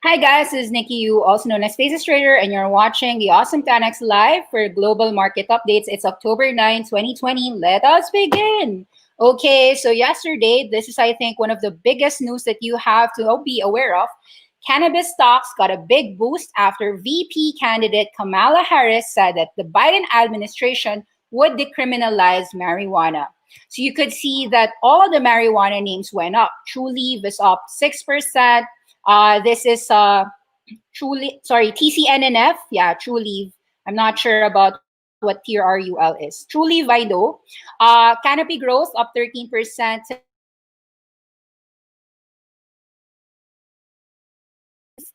Hi guys, this is Nikki, you also known as Spaces Trader, and you're watching the Awesome 10X Live for global market updates. It's October 9, 2020. Let us begin. Okay, so yesterday, this is I think one of the biggest news that you have to be aware of. Cannabis stocks got a big boost after VP candidate Kamala Harris said that the Biden administration would decriminalize marijuana. So you could see that all the marijuana names went up. Trulieve is up 6%. This is Truly, sorry, TCNNF. Yeah, Trulieve. I'm not sure about what TRRUL is. Trulieve, I know. Canopy growth up 13%.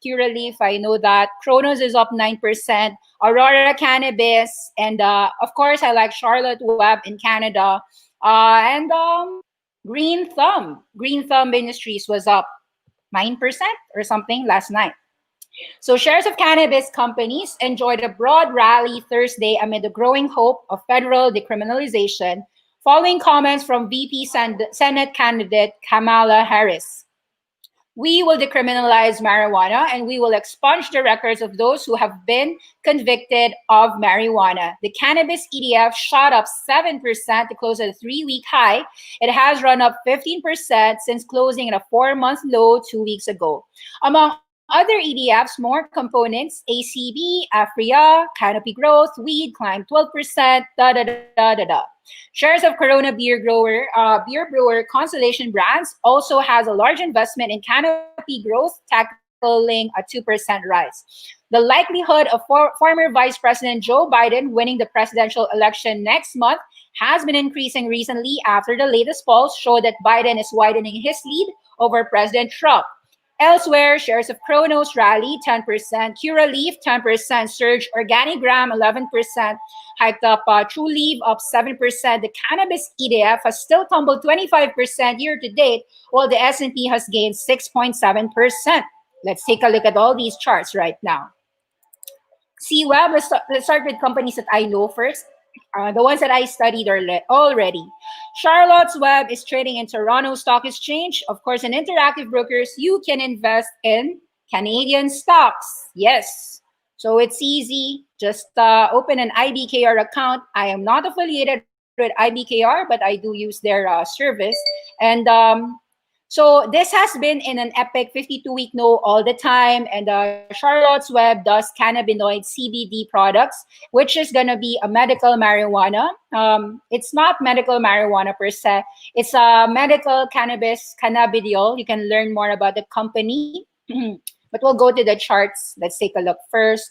Curaleaf, I know that. Kronos is up 9%. Aurora Cannabis. And of course, I like Charlotte Web in Canada. And Green Thumb. Green Thumb Industries was up 9% or something last night. So shares of cannabis companies enjoyed a broad rally Thursday amid the growing hope of federal decriminalization following comments from VP Senate candidate Kamala Harris. We will decriminalize marijuana and we will expunge the records of those who have been convicted of marijuana. The cannabis ETF shot up 7% to close at a 3-week high. It has run up 15% since closing at a 4-month low 2 weeks ago. Among other ETFs, more components, ACB, Afria, Canopy Growth, Weed climbed 12%, da. Shares of Corona beer brewer Constellation Brands also has a large investment in Canopy Growth, tackling a 2% rise. The likelihood of former Vice President Joe Biden winning the presidential election next month has been increasing recently after the latest polls show that Biden is widening his lead over President Trump. Elsewhere, shares of Kronos rally 10%, Curaleaf 10% surge, Organigram 11%, hiked up Trulieve up 7%. The cannabis ETF has still tumbled 25% year to date, while the S&P has gained 6.7%. Let's take a look at all these charts right now. CWeb, let's start with companies that I know first. The ones that I studied already. Charlotte's Web is trading in Toronto Stock Exchange. Of course, in Interactive Brokers, you can invest in Canadian stocks. Yes. So it's easy. Just open an IBKR account. I am not affiliated with IBKR, but I do use their service. And so this has been in an epic 52-week no all the time. And Charlotte's Web does cannabinoid CBD products, which is going to be a medical marijuana. It's not medical marijuana per se. It's a medical cannabidiol. You can learn more about the company. But we'll go to the charts. Let's take a look first.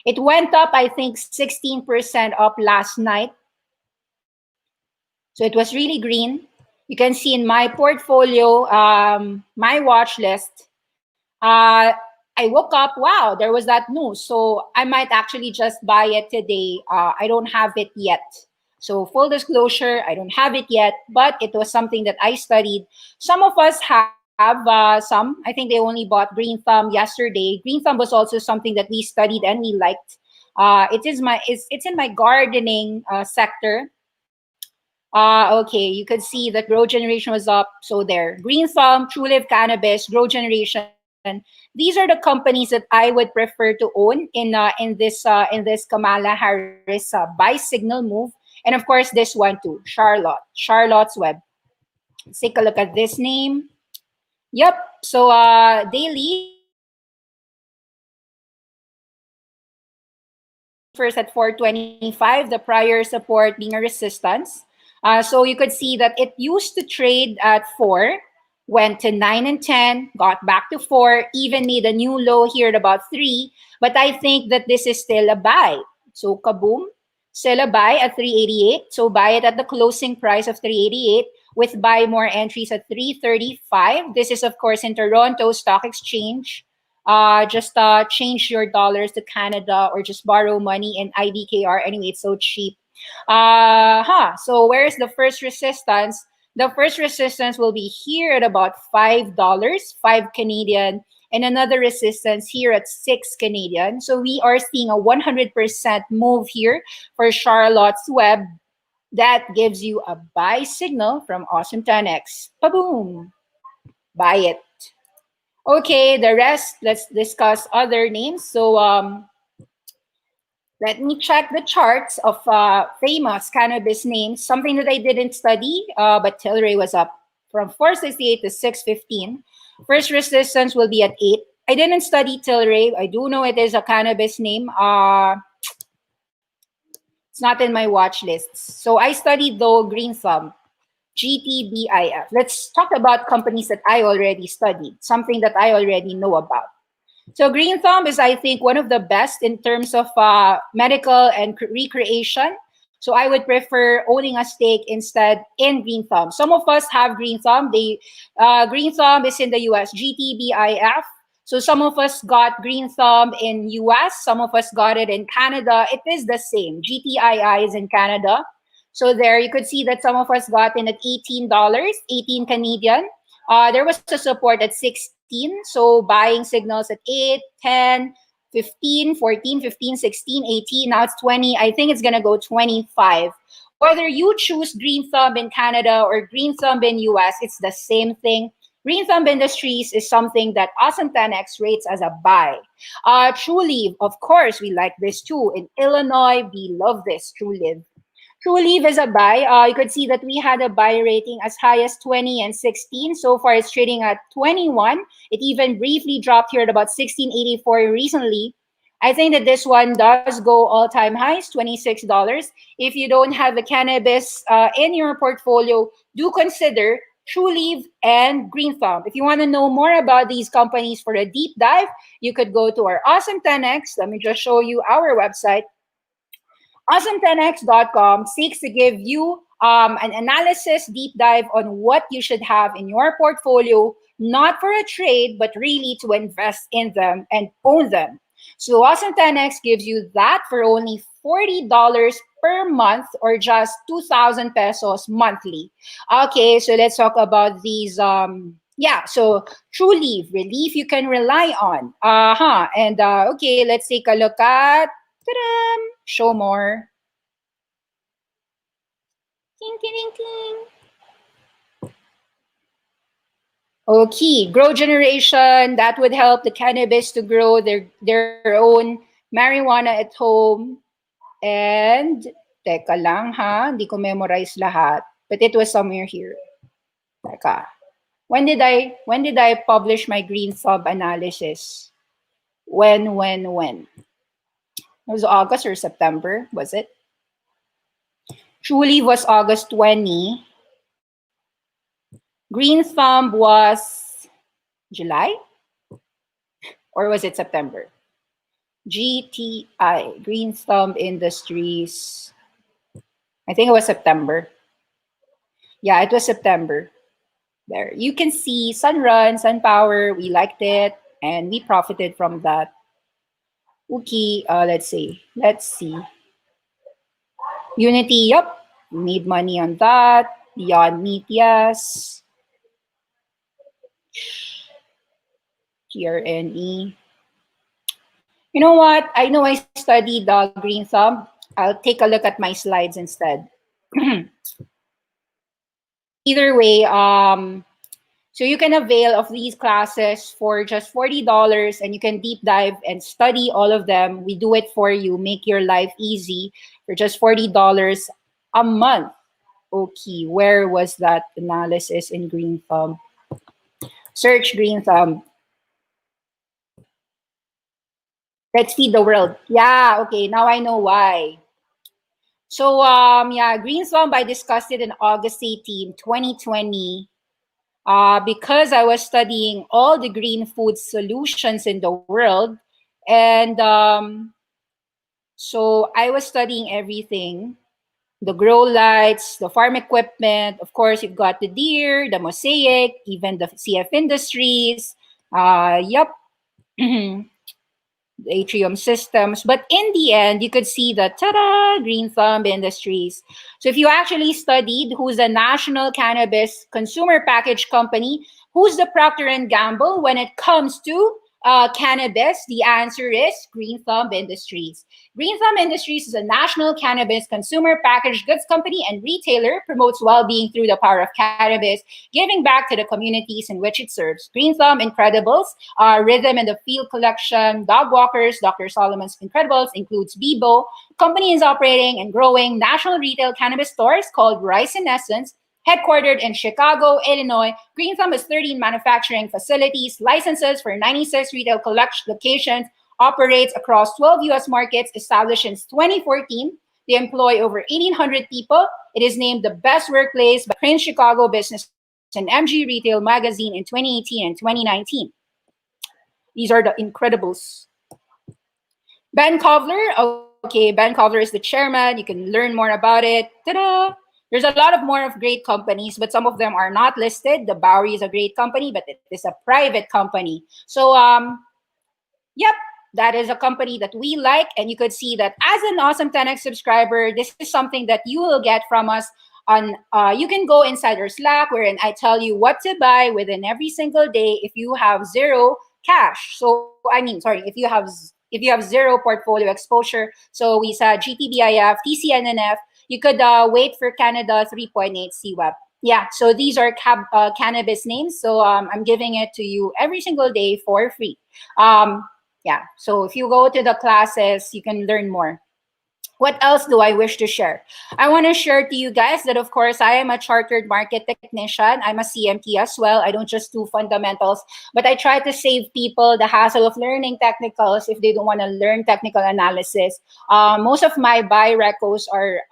It went up, I think, 16% up last night. So it was really green. You can see in my portfolio, my watch list, I woke up, wow, there was that news. So I might actually just buy it today. I don't have it yet. So full disclosure, I don't have it yet, but it was something that I studied. Some of us have some. I think they only bought Green Thumb yesterday. Green Thumb was also something that we studied and we liked. It's in my gardening sector. Okay, you could see that Grow Generation was up. So there, Green Thumb, TrueLive Cannabis, Grow Generation. These are the companies that I would prefer to own in this Kamala Harris buy signal move. And of course, this one too, Charlotte's Web. Let's take a look at this name. Yep. So daily, first at 425, the prior support being a resistance. So you could see that it used to trade at 4, went to 9 and 10, got back to 4, even made a new low here at about 3. But I think that this is still a buy. So kaboom, still a buy at 388. So buy it at the closing price of 388 with buy more entries at 335. This is, of course, in Toronto Stock Exchange. Just change your dollars to Canada or just borrow money in IBKR. Anyway, it's so cheap. So where's the first resistance? The first resistance will be here at about $5, 5 Canadian, and another resistance here at 6 Canadian. So we are seeing a 100% move here for Charlotte's Web. That gives you a buy signal from Awesome 10X. Ba-boom. Buy it. Okay, the rest, let's discuss other names. So let me check the charts of famous cannabis names, something that I didn't study, but Tilray was up from 468 to 615. First Resistance will be at 8. I didn't study Tilray. I do know it is a cannabis name. It's not in my watch lists. So I studied, though, Green Thumb, GTBIF. Let's talk about companies that I already studied, something that I already know about. So Green Thumb is, I think, one of the best in terms of medical and recreation. So I would prefer owning a stake instead in Green Thumb. Some of us have Green Thumb. Green Thumb is in the US, GTBIF. So some of us got Green Thumb in US. Some of us got it in Canada. It is the same. GTII is in Canada. So there you could see that some of us got in at $18, 18 Canadian. There was a support at 16, so buying signals at 8, 10, 15, 14, 15, 16, 18. Now it's 20. I think it's going to go 25. Whether you choose Green Thumb in Canada or Green Thumb in US, it's the same thing. Green Thumb Industries is something that us and 10X rates as a buy. Trulieve, of course, we like this too. In Illinois, we love this Trulieve. True Leave is a buy. You could see that we had a buy rating as high as 20 and 16. So far, it's trading at 21. It even briefly dropped here at about 16.84 recently. I think that this one does go all-time highs, $26. If you don't have the cannabis in your portfolio, do consider True Leave and Green Thumb. If you want to know more about these companies for a deep dive, you could go to our Awesome 10X. Let me just show you our website. Awesome10x.com seeks to give you an analysis deep dive on what you should have in your portfolio, not for a trade, but really to invest in them and own them. So Awesome 10x gives you that for only $40 per month or just 2,000 pesos monthly. Okay, so let's talk about these. Yeah, so True Leave, relief you can rely on. And okay, let's take a look at show more. Ting, ting, ting, ting. Okay, grow generation. That would help the cannabis to grow their own marijuana at home. And, teka lang ha, hindi ko memorize lahat. But it was somewhere here. Teka. When did I publish my green thumb analysis? When? It was August or September, was it? Truly was August 20. Green Thumb was July? Or was it September? GTI, Green Thumb Industries. I think it was September. Yeah, it was September. There. You can see Sunrun, SunPower, we liked it, and we profited from that. Okay, let's see. Unity, yep. We made money on that. Beyond Meat, yes. GRNE. You know what? I know I studied Green Thumb. I'll take a look at my slides instead. Either way, so you can avail of these classes for just $40 and you can deep dive and study all of them. We do it for you, make your life easy for just $40 a month. Okay, where was that analysis in Green Thumb? Search Green Thumb. Let's feed the world. Yeah, okay, now I know why. So, yeah, Green Thumb, I discussed it in August 18, 2020. Because I was studying all the green food solutions in the world. And so I was studying everything. The grow lights, the farm equipment. Of course, you've got the Deere, the Mosaic, even the CF Industries. Yup. The Atrium Systems. But in the end, you could see the ta-da, Green Thumb Industries. So if you actually studied who's the national cannabis consumer package company, who's the Procter & Gamble when it comes to cannabis? The answer is Green Thumb Industries. Green Thumb Industries is a national cannabis consumer packaged goods company and retailer, promotes well-being through the power of cannabis, giving back to the communities in which it serves. Green Thumb Incredibles, Rhythm in the Field collection, Dog Walkers, Dr. Solomon's Incredibles includes Bebo. Company is operating and growing national retail cannabis stores called Rice in Essence, headquartered in Chicago, Illinois. Green Thumb has 13 manufacturing facilities, licenses for 96 retail locations, operates across 12 US markets, established since 2014. They employ over 1,800 people. It is named the best workplace by Prince Chicago Business and MG Retail Magazine in 2018 and 2019. These are the Incredibles. Ben Kovler. Okay, Ben Kovler is the chairman. You can learn more about it. Ta-da! There's a lot of more of great companies, but some of them are not listed. The Bowery is a great company, but it is a private company. So, yep, that is a company that we like. And you could see that as an Awesome 10X subscriber, this is something that you will get from us on, you can go inside our Slack wherein I tell you what to buy within every single day if you have zero cash. So, I mean, sorry, if you have zero portfolio exposure. So we said GTBIF, TCNNF, you could wait for Canada 3.8 CWEP. Yeah, so these are cannabis names. So I'm giving it to you every single day for free. Yeah, so if you go to the classes, you can learn more. What else do I wish to share? I want to share to you guys that, of course, I am a chartered market technician. I'm a CMT as well. I don't just do fundamentals, but I try to save people the hassle of learning technicals if they don't want to learn technical analysis. Most of my buy recos are,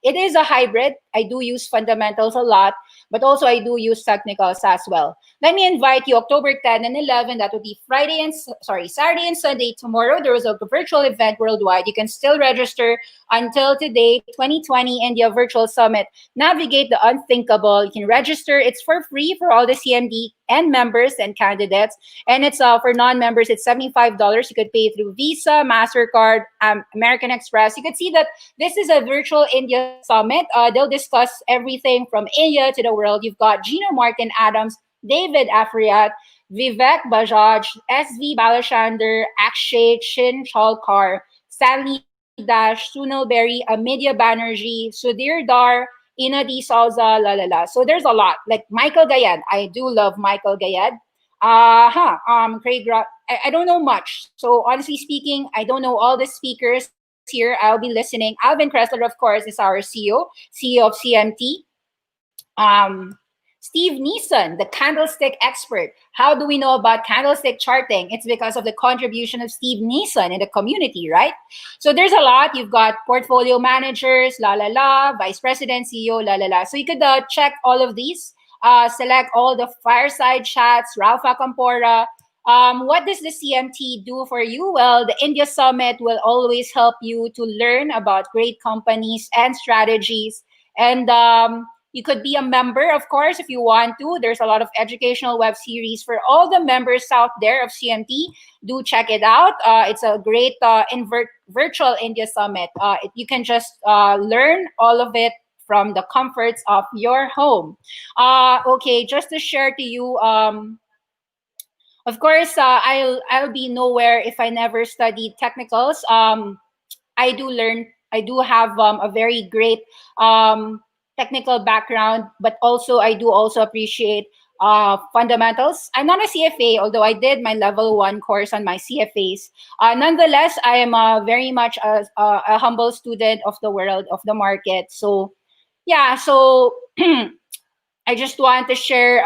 it is a hybrid. I do use fundamentals a lot, but also I do use technicals as well. Let me invite you October 10 and 11. That would be Saturday and Sunday. Tomorrow, there was a virtual event worldwide. You can still register until today, 2020 India Virtual Summit. Navigate the unthinkable. You can register. It's for free for all the CMD and members and candidates. And it's for non-members, it's $75. You could pay through Visa, MasterCard, American Express. You could see that this is a virtual India Summit. They'll discuss everything from India to the world. You've got Gino Martin Adams, David Afriat, Vivek Bajaj, SV Balachandar, Akshay Chin Chalkar, Stanley Dash, Sunil Berry, Amedia Banerjee, Sudhir Dar, Ina D. Souza, la la la. So there's a lot. Like Michael Gayed. I do love Michael Gayed. I don't know much. So honestly speaking, I don't know all the speakers here. I'll be listening. Alvin Kressler, of course, is our CEO of CMT. Steve Neeson, the candlestick expert. How do we know about candlestick charting? It's because of the contribution of Steve Neeson in the community, right? So there's a lot. You've got portfolio managers, la la la, vice president, CEO, la la la. So you could check all of these, select all the fireside chats, Ralph Acampora. What does the CMT do for you? Well, the India Summit will always help you to learn about great companies and strategies. And you could be a member, of course, if you want to. There's a lot of educational web series for all the members out there of CMT. Do check it out. It's a great virtual India Summit. You can just learn all of it from the comforts of your home. Okay, just to share to you, of course, I'll be nowhere if I never studied technicals. I do have a very great technical background, but also I do also appreciate fundamentals. I'm not a CFA, although I did my level 1 course on my CFAs. Nonetheless, I am very much a humble student of the world, of the market. So yeah, so I just want to share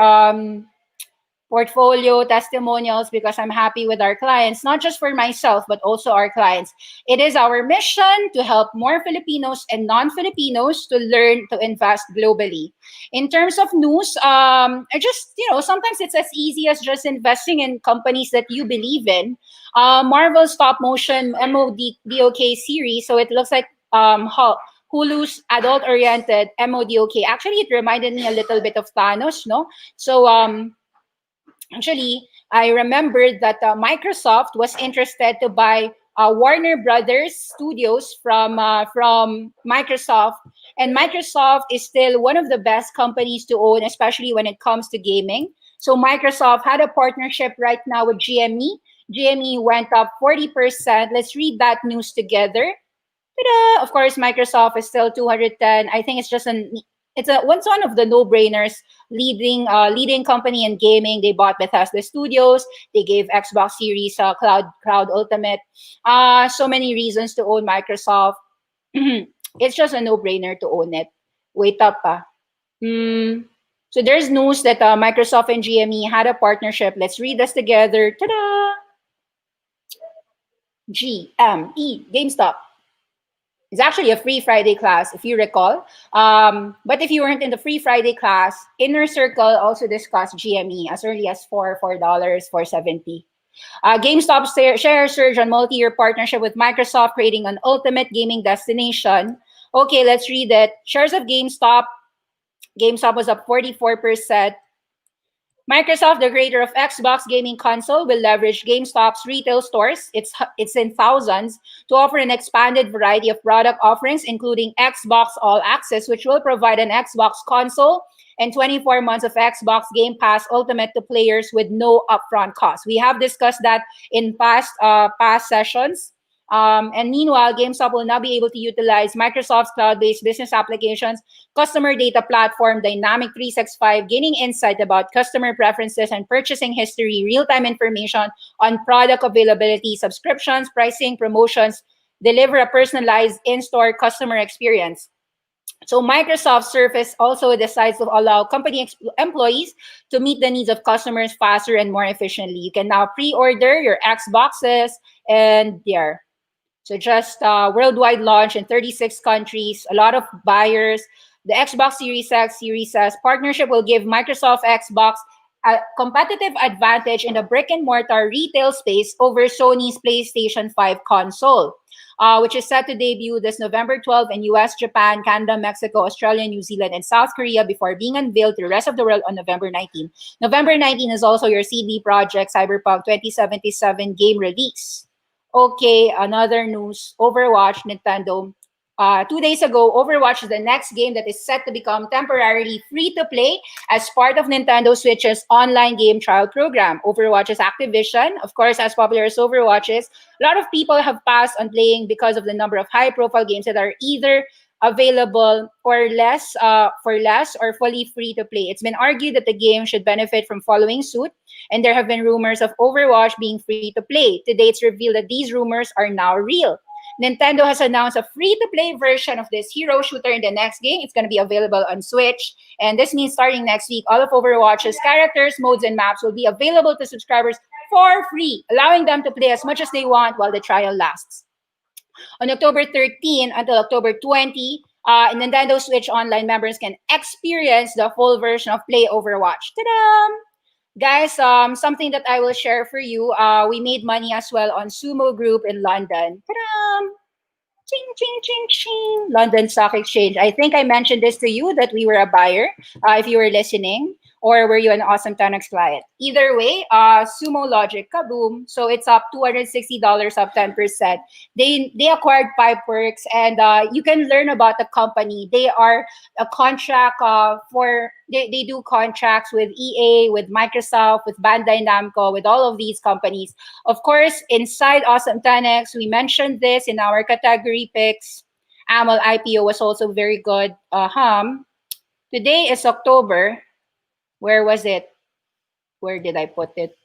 portfolio testimonials because I'm happy with our clients, not just for myself, but also our clients. It is our mission to help more Filipinos and non-Filipinos to learn to invest globally. In terms of news, I just, sometimes it's as easy as just investing in companies that you believe in. Marvel's stop motion MODOK series, so it looks like Hulu's adult-oriented MODOK. Actually, it reminded me a little bit of Thanos, no? So, actually, I remembered that Microsoft was interested to buy Warner Brothers Studios from Microsoft, and Microsoft is still one of the best companies to own, especially when it comes to gaming. So Microsoft had a partnership right now with GME. GME went up 40%. Let's read that news together. Ta-da! Of course, Microsoft is still 210. I think it's one of the no-brainers. Leading company in gaming. They bought Bethesda Studios. They gave Xbox Series Cloud Ultimate. So many reasons to own Microsoft. It's just a no-brainer to own it. Wait up, pa. Hmm. So there's news that Microsoft and GME had a partnership. Let's read this together. Ta-da! GME, GameStop. It's actually a free Friday class, if you recall. But if you weren't in the free Friday class, Inner Circle also discussed GME as early as $4, 470. GameStop share surge on multi-year partnership with Microsoft, creating an ultimate gaming destination. Okay, let's read it. Shares of GameStop. GameStop was up 44%. Microsoft, the creator of Xbox gaming console, will leverage GameStop's retail stores, it's in thousands, to offer an expanded variety of product offerings, including Xbox All Access, which will provide an Xbox console and 24 months of Xbox Game Pass Ultimate to players with no upfront cost. We have discussed that in past sessions. And meanwhile, GameStop will now be able to utilize Microsoft's cloud-based business applications, customer data platform, Dynamic 365, gaining insight about customer preferences and purchasing history, real-time information on product availability, subscriptions, pricing, promotions, deliver a personalized in-store customer experience. So Microsoft Surface also decides to allow company employees to meet the needs of customers faster and more efficiently. You can now pre-order your Xboxes and there. So just worldwide launch in 36 countries, a lot of buyers. The Xbox Series X, Series S partnership will give Microsoft Xbox a competitive advantage in the brick and mortar retail space over Sony's PlayStation 5 console, which is set to debut this November 12th in US, Japan, Canada, Mexico, Australia, New Zealand, and South Korea before being unveiled to the rest of the world on November 19th. November 19th is also your CD Projekt Cyberpunk 2077 game release. Okay, another news. Overwatch, Nintendo. 2 days ago, Overwatch is the next game that is set to become temporarily free to play as part of Nintendo Switch's online game trial program. Overwatch is Activision, of course, as popular as Overwatch is. A lot of people have passed on playing because of the number of high-profile games that are either available or less or fully free to play. It's been argued that the game should benefit from following suit, and there have been rumors of Overwatch being free to play. Today, it's revealed that these rumors are now real. Nintendo has announced a free-to-play version of this hero shooter in the next game. It's going to be available on Switch. And this means starting next week, all of Overwatch's characters, modes, and maps will be available to subscribers for free, allowing them to play as much as they want while the trial lasts. On October 13 until October 20, Nintendo Switch Online members can experience the full version of Play Overwatch. Ta-da! Guys, something that I will share for you. We made money as well on Sumo Group in London. Ta-da! Ching, ching, ching, ching. London Stock Exchange. I think I mentioned this to you that we were a buyer, if you were listening, or were you an awesome 10x client? Either way, Sumo Logic, kaboom. So it's up $260, up 10%. They acquired Pipeworks, and you can learn about the company. They are a contract they do contracts with EA, with Microsoft, with Bandai Namco, with all of these companies. Of course, inside Awesome 10X, we mentioned this in our category picks. AML IPO was also very good. Today is October. Where was it? Where did I put it?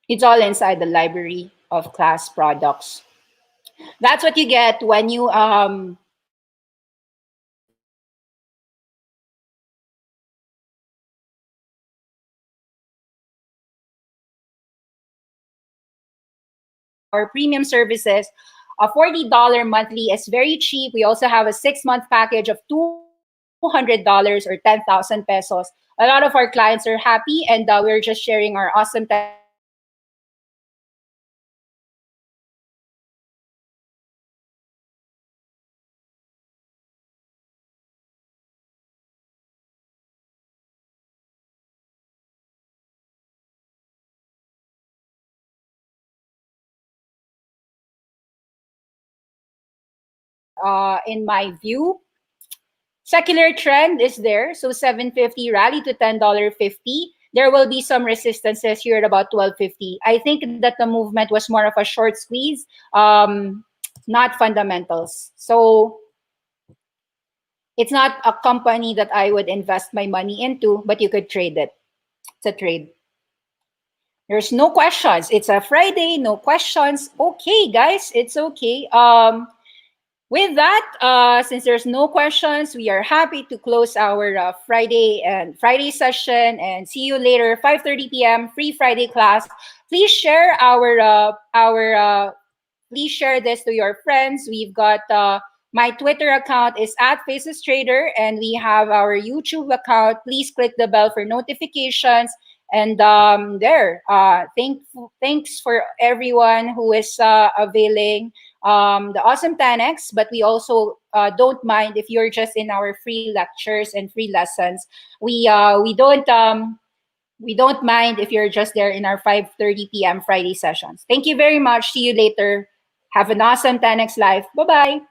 It's all inside the library of class products. That's what you get when you our premium services. A $40 monthly is very cheap. We also have a 6-month package of $200 or 10,000 pesos. A lot of our clients are happy, and we're just sharing our awesome 10X experience with you. In my view, secular trend is there. So 750 rally to $10.50. there will be some resistances here at about 12:50. I think that the movement was more of a short squeeze, not fundamentals. So it's not a company that I would invest my money into, but you could trade it. It's a trade. There's no questions. It's a Friday, no questions. Okay, guys, it's okay. With that, since there's no questions, we are happy to close our Friday session and see you later, 5:30 p.m. Free Friday class. Please share please share this to your friends. We've got my Twitter account is at Faces Trader, and we have our YouTube account. Please click the bell for notifications. And thanks for everyone who is availing the awesome 10x. But we also don't mind if you're just in our free lectures and free lessons. We don't mind if you're just there in our 5:30 p.m. Friday sessions. Thank you very much. See you later. Have an awesome 10x life. Bye bye.